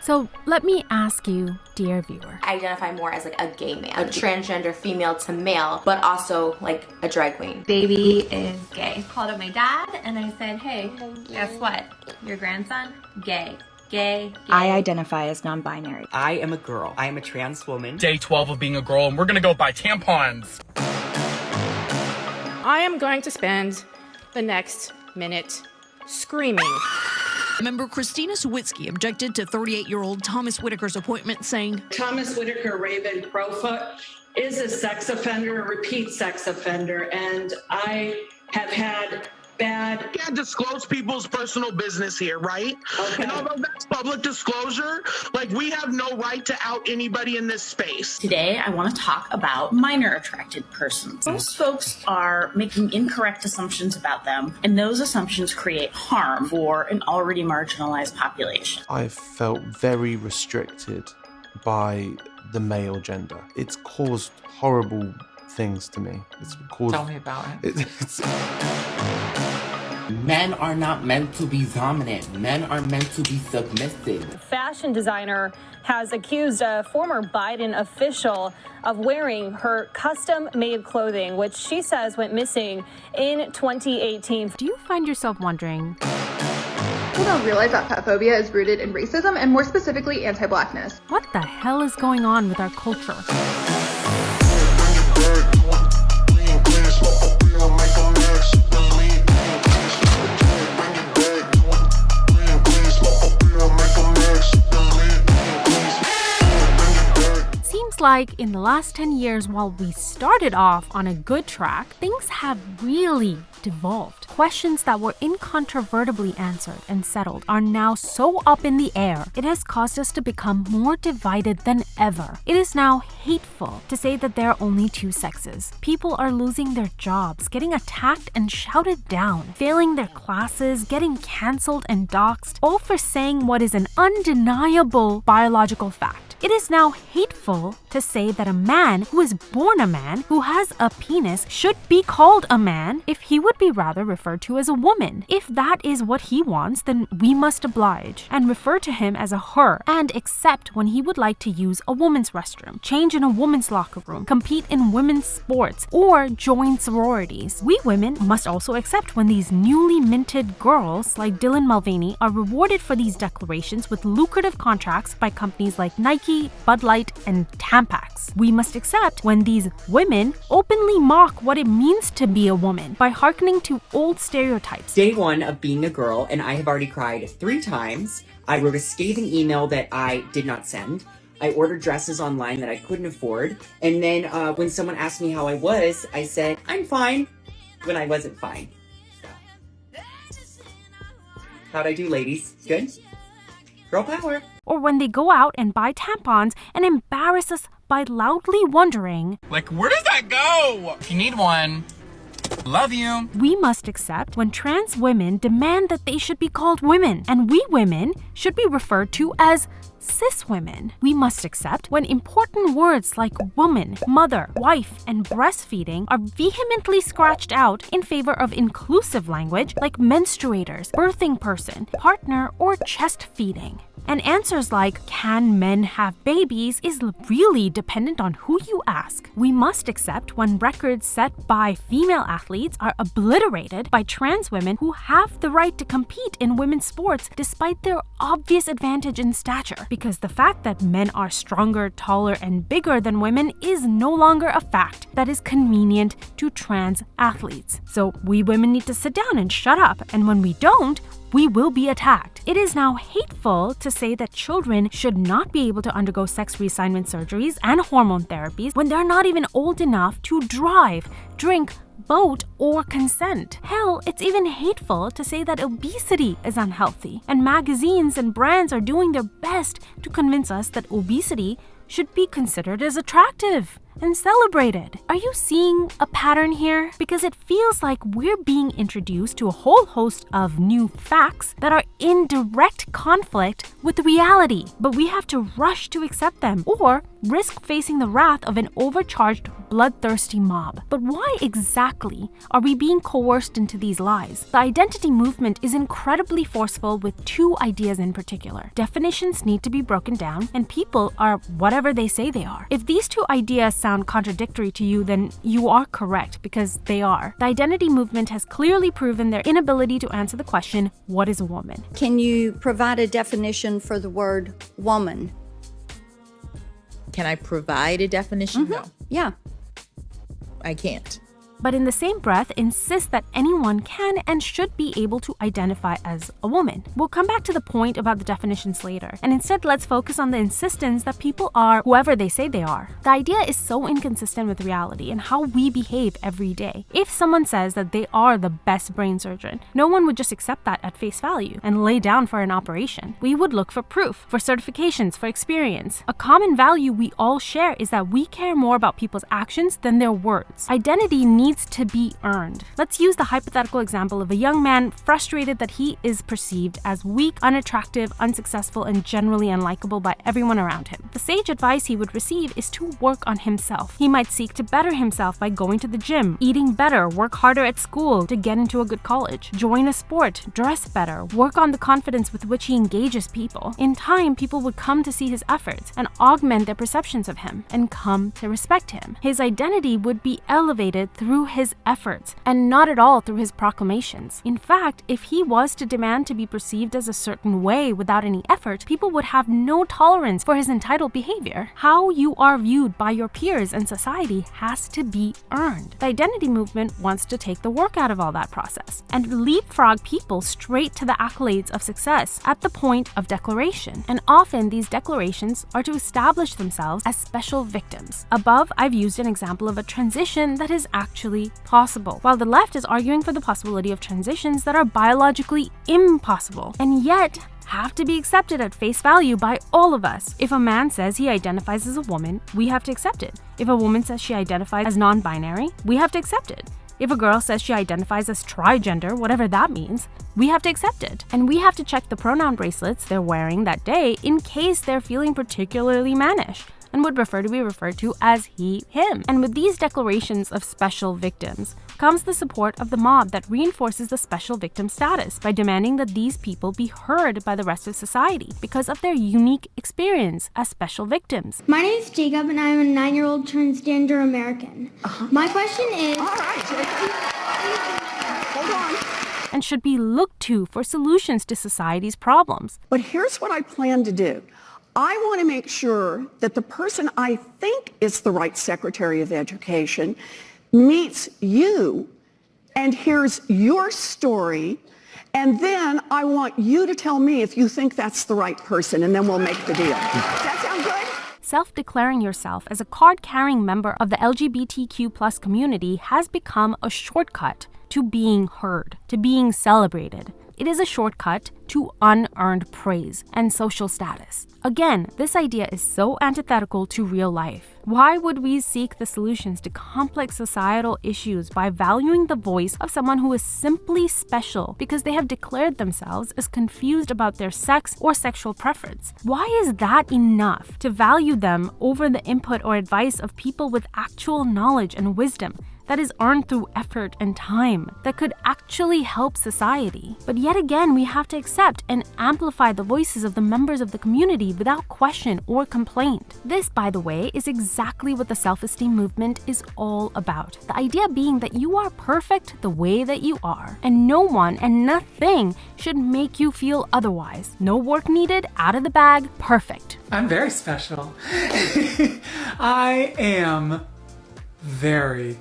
So let me ask you, dear viewer. I identify more as like a gay man, a transgender female to male, but also like a drag queen. Baby is gay. Called up my dad and I said, hey, guess what? Your grandson, gay. Gay. I identify as non-binary. I am a girl. I am a trans woman. Day 12 of being a girl, and we're gonna go buy tampons. I am going to spend the next minute screaming. Member Christina Sawitsky objected to 38-year-old Thomas Whitaker's appointment, saying, Thomas Whitaker Raven Crowfoot is a sex offender, a repeat sex offender, and I have had bad... You can't disclose people's personal business here, right? Okay. And although that's public disclosure, like, we have no right to out anybody in this space. Today, I want to talk about minor attracted persons. Most folks are making incorrect assumptions about them, and those assumptions create harm for an already marginalized population. I've felt very restricted by the male gender. It's caused horrible things to me. It's caused... Tell me about it. Men are not meant to be dominant. Men are meant to be submissive. Fashion designer has accused a former Biden official of wearing her custom-made clothing, which she says went missing in 2018. Do you find yourself wondering, people don't realize that pet phobia is rooted in racism and more specifically anti-blackness? what the hell is going on with our culture? Like in the last 10 years, while we started off on a good track, things have really devolved. Questions that were incontrovertibly answered and settled are now so up in the air. It has caused us to become more divided than ever. It is now hateful to say that there are only two sexes. People are losing their jobs, getting attacked and shouted down, failing their classes, getting cancelled and doxxed, all for saying what is an undeniable biological fact. It is now hateful to say that a man who is born a man, who has a penis, should be called a man if he would be rather referred to as a woman. If that is what he wants, then we must oblige and refer to him as a her, and accept when he would like to use a woman's restroom, change in a woman's locker room, compete in women's sports, or join sororities. We women must also accept when these newly minted girls like Dylan Mulvaney are rewarded for these declarations with lucrative contracts by companies like Nike, Bud Light, and Tampax. We must accept when these women openly mock what it means to be a woman by hearkening to old stereotypes. Day 1 of being a girl, and I have already cried 3 times. I wrote a scathing email that I did not send. I ordered dresses online that I couldn't afford. And then when someone asked me how I was, I said, I'm fine, when I wasn't fine. So. How'd I do, ladies? Good? Girl power. Or when they go out and buy tampons and embarrass us by loudly wondering, Like, where does that go? If you need one, love you. We must accept when trans women demand that they should be called women, and we women should be referred to as cis women. We must accept when important words like woman, mother, wife, and breastfeeding are vehemently scratched out in favor of inclusive language like menstruators, birthing person, partner, or chest feeding. And answers like, can men have babies, is really dependent on who you ask. We must accept when records set by female athletes are obliterated by trans women who have the right to compete in women's sports despite their obvious advantage in stature. Because the fact that men are stronger, taller, and bigger than women is no longer a fact that is convenient to trans athletes. So we women need to sit down and shut up, and when we don't, we will be attacked. It is now hateful to say that children should not be able to undergo sex reassignment surgeries and hormone therapies when they're not even old enough to drive, drink, vote, or consent. Hell, it's even hateful to say that obesity is unhealthy, and magazines and brands are doing their best to convince us that obesity should be considered as attractive. and celebrated. Are you seeing a pattern here? Because it feels like we're being introduced to a whole host of new facts that are in direct conflict with reality, but we have to rush to accept them or risk facing the wrath of an overcharged, bloodthirsty mob. But why exactly are we being coerced into these lies? The identity movement is incredibly forceful with two ideas in particular. Definitions need to be broken down, and people are whatever they say they are. If these two ideas sound contradictory to you, then you are correct, because they are. The identity movement has clearly proven their inability to answer the question, what is a woman? Can you provide a definition for the word woman? Can I provide a definition? No. Yeah. I can't. But in the same breath, insist that anyone can and should be able to identify as a woman. We'll come back to the point about the definitions later, and instead let's focus on the insistence that people are whoever they say they are. The idea is so inconsistent with reality and how we behave every day. If someone says that they are the best brain surgeon, no one would just accept that at face value and lay down for an operation. We would look for proof, for certifications, for experience. A common value we all share is that we care more about people's actions than their words. Identity needs to be earned. Let's use the hypothetical example of a young man frustrated that he is perceived as weak, unattractive, unsuccessful, and generally unlikable by everyone around him. The sage advice he would receive is to work on himself. He might seek to better himself by going to the gym, eating better, work harder at school to get into a good college, join a sport, dress better, work on the confidence with which he engages people. In time, people would come to see his efforts and augment their perceptions of him and come to respect him. His identity would be elevated through his efforts and not at all through his proclamations. In fact, if he was to demand to be perceived as a certain way without any effort, people would have no tolerance for his entitled behavior. How you are viewed by your peers and society has to be earned. The identity movement wants to take the work out of all that process and leapfrog people straight to the accolades of success at the point of declaration. And often these declarations are to establish themselves as special victims. Above, I've used an example of a transition that is actually possible, while the left is arguing for the possibility of transitions that are biologically impossible and yet have to be accepted at face value by all of us. If a man says he identifies as a woman, we have to accept it. If a woman says she identifies as non-binary, we have to accept it. If a girl says she identifies as trigender, whatever that means, we have to accept it. And we have to check the pronoun bracelets they're wearing that day in case they're feeling particularly mannish and would prefer to be referred to as he, him. And with these declarations of special victims comes the support of the mob that reinforces the special victim status by demanding that these people be heard by the rest of society because of their unique experience as special victims. My name is Jacob and I'm a 9-year-old transgender American. My question is... All right, Jacob. Hold on. And should be looked to for solutions to society's problems. But here's what I plan to do. I want to make sure that the person I think is the right Secretary of Education meets you and hears your story, and then I want you to tell me if you think that's the right person, and then we'll make the deal. Does that sound good? Self-declaring yourself as a card-carrying member of the LGBTQ+ community has become a shortcut to being heard, to being celebrated. It is a shortcut to unearned praise and social status. Again, this idea is so antithetical to real life. Why would we seek the solutions to complex societal issues by valuing the voice of someone who is simply special because they have declared themselves as confused about their sex or sexual preference? Why is that enough to value them over the input or advice of people with actual knowledge and wisdom that is earned through effort and time that could actually help society? But yet again, we have to accept and amplify the voices of the members of the community without question or complaint. This, by the way, is exactly what the self-esteem movement is all about. The idea being that you are perfect the way that you are, and no one and nothing should make you feel otherwise. No work needed, out of the bag, perfect. I'm very special. I am very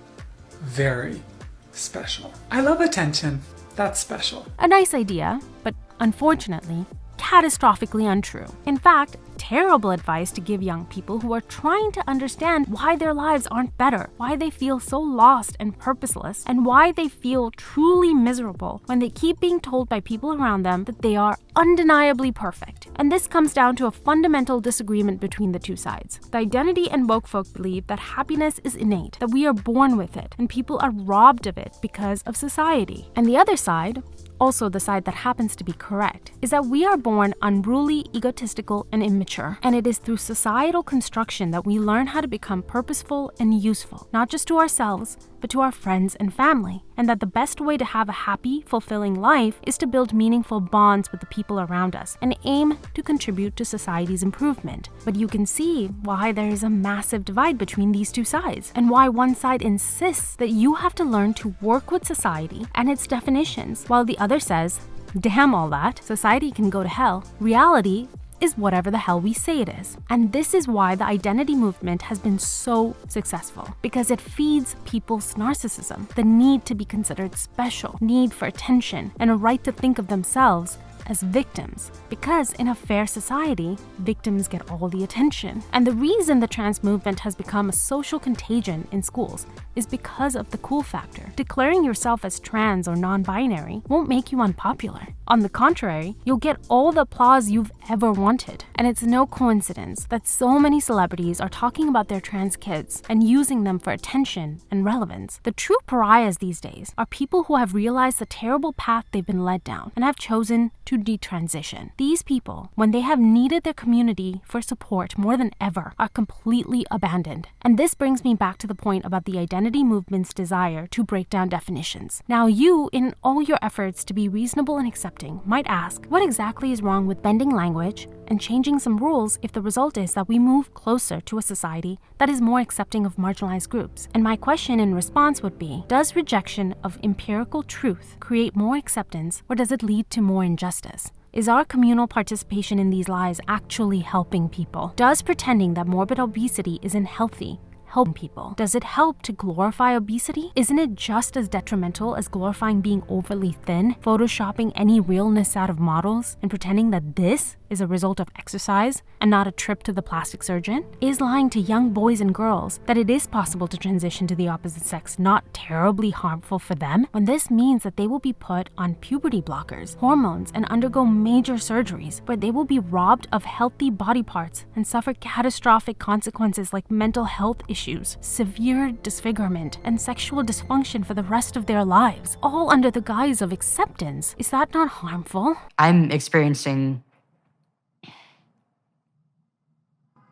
special. I love attention. That's special. A nice idea, but unfortunately, catastrophically untrue. In fact, terrible advice to give young people who are trying to understand why their lives aren't better, why they feel so lost and purposeless, and why they feel truly miserable when they keep being told by people around them that they are undeniably perfect. And this comes down to a fundamental disagreement between the two sides. The identity and woke folk believe that happiness is innate, that we are born with it, and people are robbed of it because of society. And the other side, also the side that happens to be correct, is that we are born unruly, egotistical, and immature. And it is through societal construction that we learn how to become purposeful and useful, not just to ourselves, but to our friends and family. And that the best way to have a happy, fulfilling life is to build meaningful bonds with the people around us and aim to contribute to society's improvement. But you can see why there is a massive divide between these two sides, and why one side insists that you have to learn to work with society and its definitions, while the other says, damn all that, society can go to hell. Reality is whatever the hell we say it is. And this is why the identity movement has been so successful, because it feeds people's narcissism, the need to be considered special, need for attention, and a right to think of themselves as victims. Because in a fair society, victims get all the attention. And the reason the trans movement has become a social contagion in schools is because of the cool factor. Declaring yourself as trans or non-binary won't make you unpopular. On the contrary, you'll get all the applause you've ever wanted. And it's no coincidence that so many celebrities are talking about their trans kids and using them for attention and relevance. The true pariahs these days are people who have realized the terrible path they've been led down and have chosen to detransition. These people, when they have needed their community for support more than ever, are completely abandoned. And this brings me back to the point about the identity movement's desire to break down definitions. Now you, in all your efforts to be reasonable and accepting, might ask, what exactly is wrong with bending language and changing some rules if the result is that we move closer to a society that is more accepting of marginalized groups? And my question in response would be, does rejection of empirical truth create more acceptance, or does it lead to more injustice? Is our communal participation in these lies actually helping people? Does pretending that morbid obesity isn't healthy help people? Does it help to glorify obesity? Isn't it just as detrimental as glorifying being overly thin, photoshopping any realness out of models, and pretending that this is a result of exercise and not a trip to the plastic surgeon? Is lying to young boys and girls that it is possible to transition to the opposite sex not terribly harmful for them, when this means that they will be put on puberty blockers, hormones, and undergo major surgeries, where they will be robbed of healthy body parts and suffer catastrophic consequences like mental health issues, severe disfigurement, and sexual dysfunction for the rest of their lives, all under the guise of acceptance? Is that not harmful? I'm experiencing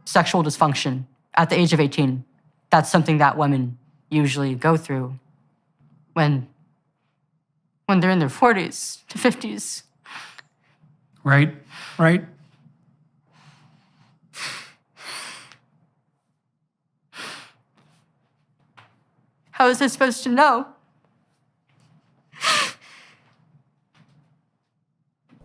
sexual dysfunction at the age of 18. That's something that women usually go through when they're in their 40s to 50s. Right. How is I supposed to know?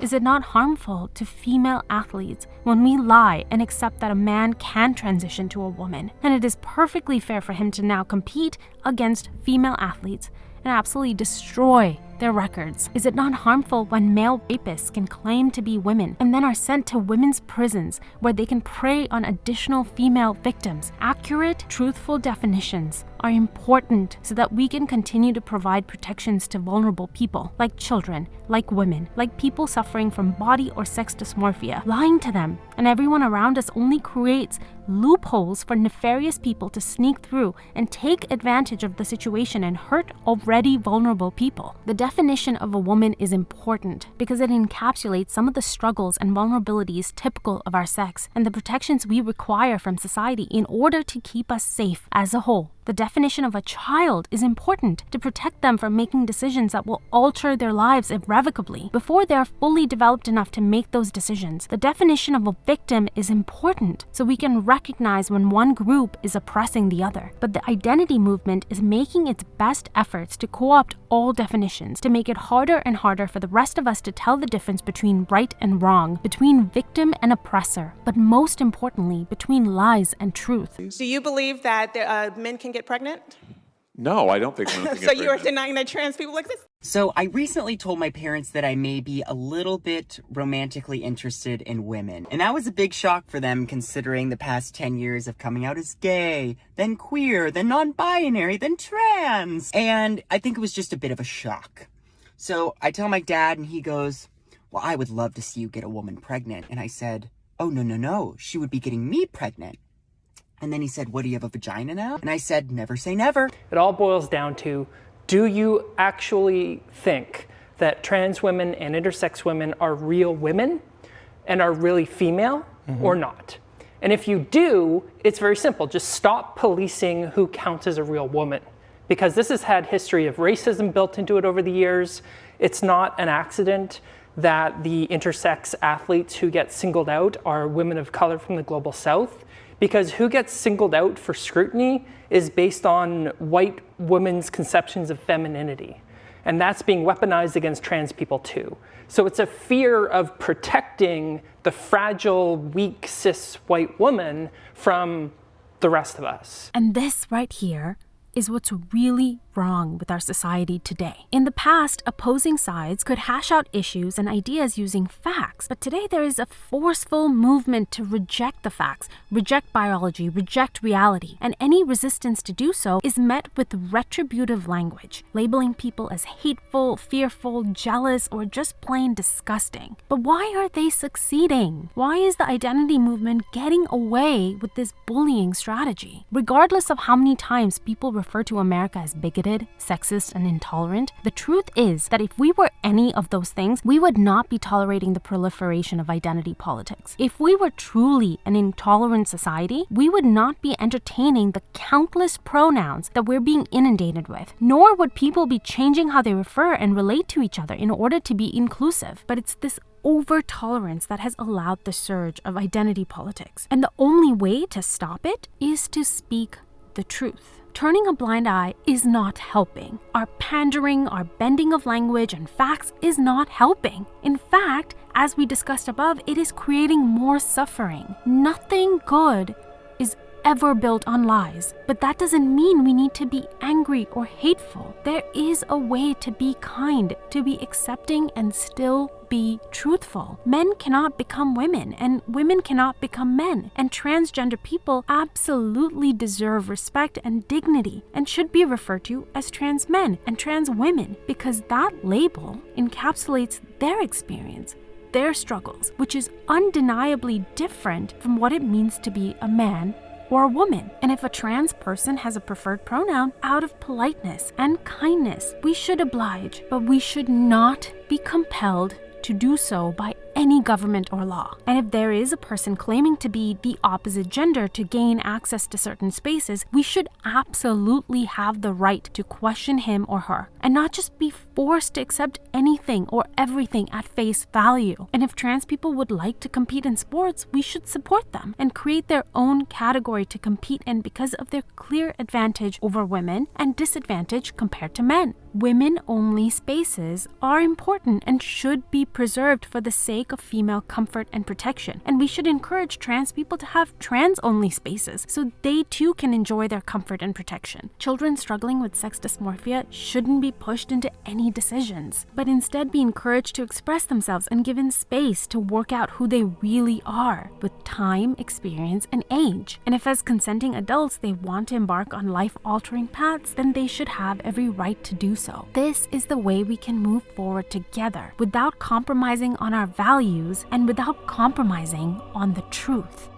Is it not harmful to female athletes when we lie and accept that a man can transition to a woman, and it is perfectly fair for him to now compete against female athletes and absolutely destroy their records? Is it not harmful when male rapists can claim to be women and then are sent to women's prisons where they can prey on additional female victims? Accurate, truthful definitions are important so that we can continue to provide protections to vulnerable people, like children, like women, like people suffering from body or sex dysmorphia. Lying to them and everyone around us only creates loopholes for nefarious people to sneak through and take advantage of the situation and hurt already vulnerable people. The definition of a woman is important because it encapsulates some of the struggles and vulnerabilities typical of our sex and the protections we require from society in order to keep us safe as a whole. The definition of a child is important to protect them from making decisions that will alter their lives irrevocably before they are fully developed enough to make those decisions. The definition of a victim is important so we can recognize when one group is oppressing the other. But the identity movement is making its best efforts to co-opt all definitions, to make it harder and harder for the rest of us to tell the difference between right and wrong, between victim and oppressor, but most importantly, between lies and truth. Do you believe that men can get pregnant? No, I don't think women can get So you are pregnant. denying that trans people exist? So I recently told my parents that I may be a little bit romantically interested in women. And that was a big shock for them, considering the past 10 years of coming out as gay, then queer, then non-binary, then trans. And I think it was just a bit of a shock. So I tell my dad and he goes, well, I would love to see you get a woman pregnant. And I said, oh, no. She would be getting me pregnant. And then he said, what, do you have a vagina now? And I said, never say never. It all boils down to, do you actually think that trans women and intersex women are real women and are really female or not? And if you do, it's very simple. Just stop policing who counts as a real woman, because this has had history of racism built into it over the years. It's not an accident that the intersex athletes who get singled out are women of color from the global south, because who gets singled out for scrutiny is based on white women's conceptions of femininity. And that's being weaponized against trans people too. So it's a fear of protecting the fragile, weak, cis white woman from the rest of us. And this right here is what's really wrong with our society today. In the past, opposing sides could hash out issues and ideas using facts, but today there is a forceful movement to reject the facts, reject biology, reject reality, and any resistance to do so is met with retributive language, labeling people as hateful, fearful, jealous, or just plain disgusting. But why are they succeeding? Why is the identity movement getting away with this bullying strategy? Regardless of how many times people refer to America as bigoted, sexist, and intolerant, the truth is that if we were any of those things, we would not be tolerating the proliferation of identity politics. If we were truly an intolerant society, we would not be entertaining the countless pronouns that we're being inundated with, nor would people be changing how they refer and relate to each other in order to be inclusive. But it's this over-tolerance that has allowed the surge of identity politics. And the only way to stop it is to speak the truth. Turning a blind eye is not helping. Our pandering, our bending of language and facts is not helping. In fact, as we discussed above, it is creating more suffering. Nothing good is ever built on lies, but that doesn't mean we need to be angry or hateful. There is a way to be kind, to be accepting, and still be truthful. Men cannot become women, and women cannot become men, and transgender people absolutely deserve respect and dignity and should be referred to as trans men and trans women, because that label encapsulates their experience, their struggles, which is undeniably different from what it means to be a man or a woman. And if a trans person has a preferred pronoun, out of politeness and kindness, we should oblige, but we should not be compelled to do so by any government or law. And if there is a person claiming to be the opposite gender to gain access to certain spaces, we should absolutely have the right to question him or her, and not just be forced to accept anything or everything at face value. And if trans people would like to compete in sports, we should support them and create their own category to compete in because of their clear advantage over women and disadvantage compared to men. Women-only spaces are important and should be preserved for the sake of female comfort and protection. And we should encourage trans people to have trans-only spaces so they too can enjoy their comfort and protection. Children struggling with sex dysmorphia shouldn't be pushed into any decisions, but instead be encouraged to express themselves and given space to work out who they really are with time, experience, and age. And if as consenting adults they want to embark on life-altering paths, then they should have every right to do so. This is the way we can move forward together without compromising on our values and without compromising on the truth.